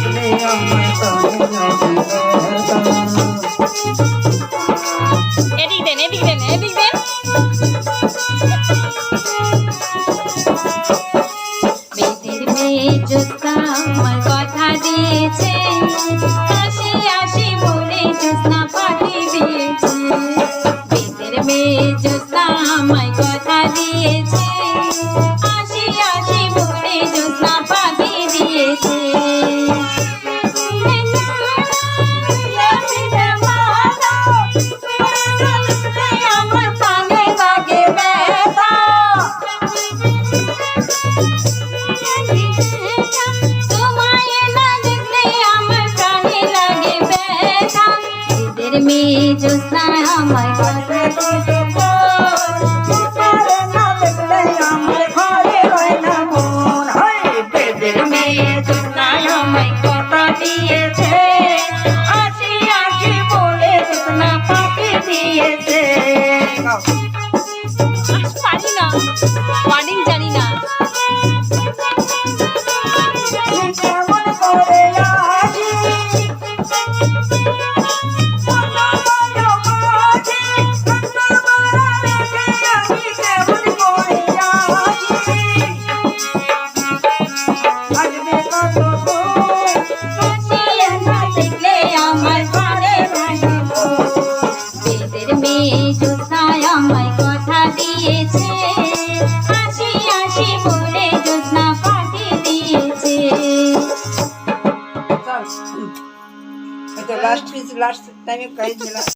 দেখলে আমার এদিক দেন এদিক দেন এদিক দেন। বেদের মেয়ে জ্যোৎস্না আমার কথা দিয়েছে, আসি আসি বলে জ্যোৎস্না পাঠিয়ে দিয়েছে। বেদের মেয়ে জ্যোৎস্না আমায় কথা দিয়েছে, আসি আসি বলে জ্যোৎস্না পাঠিয়ে দিয়েছে। মেয়ে জ্যোৎস্না আমায় কথা দেখলে আমার ঘরে হয় না মন। বেদের মেয়ে জ্যোৎস্না আমায় কথা দিয়েছে, আসি আসি বলে জ্যোৎস্না পাঠিয়ে দিয়েছে। পারি না, ওয়ার্ডিং জানি না। কেমন করে আসি আমায় কথা দিয়েছে, আসি আসি বলে জ্যোৎস্না পাঠিয়ে দিয়েছে। লাস্ট টাইমে প্রাইজ দিলাম।